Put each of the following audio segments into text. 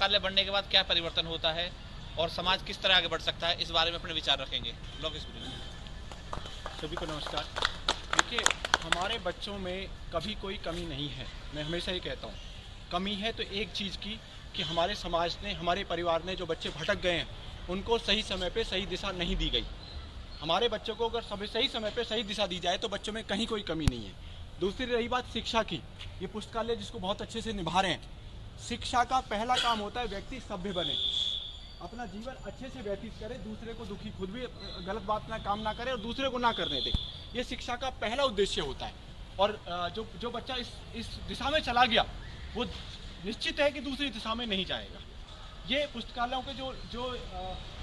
पुस्तकालय बनने के बाद क्या परिवर्तन होता है और समाज किस तरह आगे बढ़ सकता है, इस बारे में अपने विचार रखेंगे। लोकेश गुरु। सभी को नमस्कार। देखिए, हमारे बच्चों में कभी कोई कमी नहीं है। मैं हमेशा ही कहता हूँ, कमी है तो एक चीज़ की कि हमारे समाज ने, हमारे परिवार ने जो बच्चे भटक गए हैं उनको सही समय पे सही दिशा नहीं दी गई। हमारे बच्चों को अगर सही समय पे सही दिशा दी जाए तो बच्चों में कहीं कोई कमी नहीं है। दूसरी रही बात शिक्षा की, ये पुस्तकालय जिसको बहुत अच्छे से निभा रहे हैं। शिक्षा का पहला काम होता है व्यक्ति सभ्य बने, अपना जीवन अच्छे से व्यतीत करे, दूसरे को दुखी, खुद भी गलत बात ना काम ना करे और दूसरे को ना करने दे। ये शिक्षा का पहला उद्देश्य होता है। और जो बच्चा इस दिशा में चला गया वो निश्चित है कि दूसरी दिशा में नहीं जाएगा। ये पुस्तकालयों के जो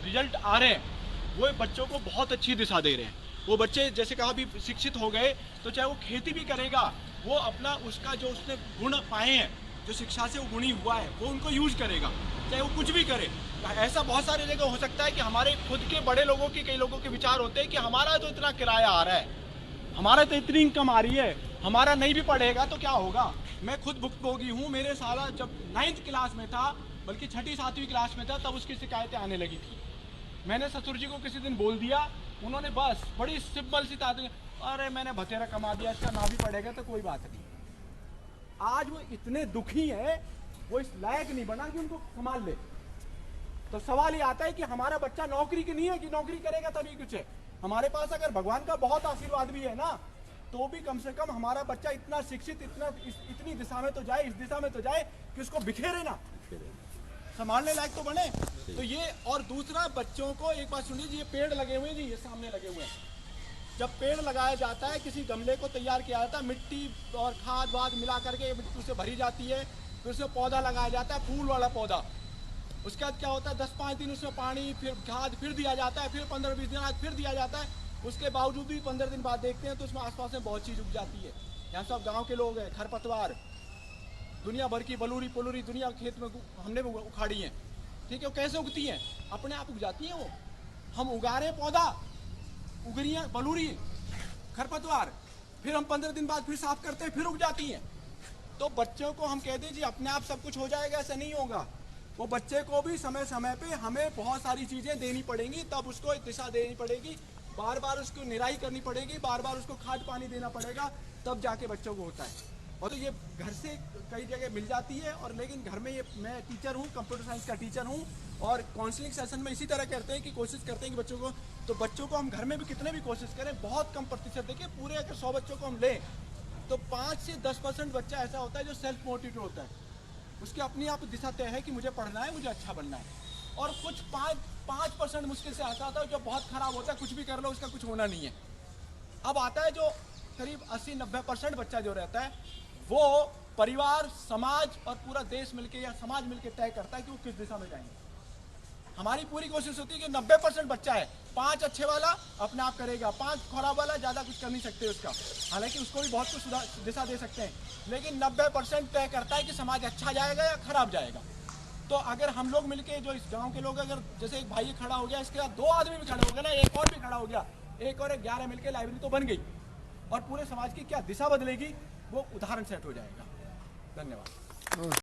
रिजल्ट आ रहे हैं वो बच्चों को बहुत अच्छी दिशा दे रहे हैं। वो बच्चे जैसे कहा भी शिक्षित हो गए तो चाहे वो खेती भी करेगा, वो अपना उसका जो उसने गुण पाए हैं, जो शिक्षा से वो गुणी हुआ है, वो उनको यूज करेगा, चाहे वो कुछ भी करे। ऐसा बहुत सारी जगह हो सकता है कि हमारे खुद के बड़े लोगों के, कई लोगों के विचार होते हैं कि हमारा तो इतना किराया आ रहा है, हमारा तो इतनी इनकम आ रही है, हमारा नहीं भी पढ़ेगा तो क्या होगा। मैं खुद भुक्तभोगी हूँ। मेरे साला जब 9th क्लास में था, बल्कि 6ठी 7वीं क्लास में था, तब उसकी शिकायतें आने लगी थी। मैंने ससुर जी को किसी दिन बोल दिया, उन्होंने बस बड़ी सिंपल सी बात, अरे मैंने भतेरा कमा दिया, इसका ना भी पढ़ेगा तो कोई बात नहीं। आज वो इतने दुखी है, वो इस लायक नहीं बना कि उनको संभाल ले। तो सवाल ये आता है कि हमारा बच्चा नौकरी की नहीं है कि नौकरी करेगा तभी कुछ है। हमारे पास अगर भगवान का बहुत आशीर्वाद भी है ना, तो भी कम से कम हमारा बच्चा इतना शिक्षित, इतनी दिशा में तो जाए, इस दिशा में तो जाए कि उसको बिखेरे ना, संभालने लायक तो बने। तो ये, और दूसरा बच्चों को एक बात सुनिए जी, ये पेड़ लगे हुए हैं जी, ये सामने लगे हुए हैं। जब पेड़ लगाया जाता है, किसी गमले को तैयार किया जाता है, मिट्टी और खाद वाद मिला करके मिट्टी उससे भरी जाती है, फिर उसमें पौधा लगाया जाता है, फूल वाला पौधा। उसके बाद क्या होता है, 10-5 दिन उसमें पानी, फिर खाद फिर दिया जाता है, फिर 15-20 दिन बाद फिर दिया जाता है। उसके बावजूद भी 15 दिन बाद देखते हैं तो उसमें आसपास में बहुत चीज़ उग जाती है। यहाँ सब गांव के लोग हैं, खरपतवार, दुनिया भर की बलूरी पुलूरी दुनिया खेत में हमने भी उखाड़ी है, ठीक है। वो कैसे उगती हैं? अपने आप उग जाती हैं। वो हम उगा रहे हैं पौधा, उग रही हैं बलूरी, खरपतवार, फिर हम 15 दिन बाद फिर साफ करते हैं, फिर उग जाती हैं। तो बच्चों को हम कहते हैं जी अपने आप सब कुछ हो जाएगा, ऐसा नहीं होगा। वो बच्चे को भी समय समय पे हमें बहुत सारी चीज़ें देनी पड़ेंगी, तब उसको दिशा देनी पड़ेगी, बार बार उसको निराई करनी पड़ेगी, बार बार उसको खाद पानी देना पड़ेगा, तब जाके बच्चों को होता है। और तो ये घर से कई जगह मिल जाती है, और लेकिन घर में ये, मैं टीचर हूँ, कंप्यूटर साइंस का टीचर हूँ, और काउंसलिंग सेशन में इसी तरह करते हैं कि कोशिश करते हैं कि बच्चों को, तो बच्चों को हम घर में भी कितने भी कोशिश करें, बहुत कम प्रतिशत। देखिए, पूरे अगर 100 बच्चों को हम लें तो 5 से 10% बच्चा ऐसा होता है जो सेल्फ मोटिवेटेड होता है, उसकी अपनी आप दिशा तय है कि मुझे पढ़ना है, मुझे अच्छा बनना है। और कुछ 5% मुश्किल से ऐसा आता है जो बहुत खराब होता है, कुछ भी कर लो उसका कुछ होना नहीं है। अब आता है जो करीब 80-90% बच्चा जो रहता है, वो परिवार, समाज और पूरा देश मिलके या समाज मिलके तय करता है कि वो किस दिशा में जाएंगे। हमारी पूरी कोशिश होती है कि 90% बच्चा है, 5 अच्छे वाला अपने आप करेगा, 5 खराब वाला ज़्यादा कुछ कर नहीं सकते उसका, हालांकि उसको भी बहुत कुछ दिशा दे सकते हैं, लेकिन 90% तय करता है कि समाज अच्छा जाएगा या खराब जाएगा। तो अगर हम लोग मिलके, जो इस गांव के लोग, अगर जैसे एक भाई खड़ा हो गया, इसके साथ 2 आदमी भी खड़े हो गए ना, एक और भी खड़ा हो गया, एक और 11 मिलके लाइब्रेरी तो बन गई, और पूरे समाज की क्या दिशा बदलेगी, वो उदाहरण सेट हो जाएगा। धन्यवाद।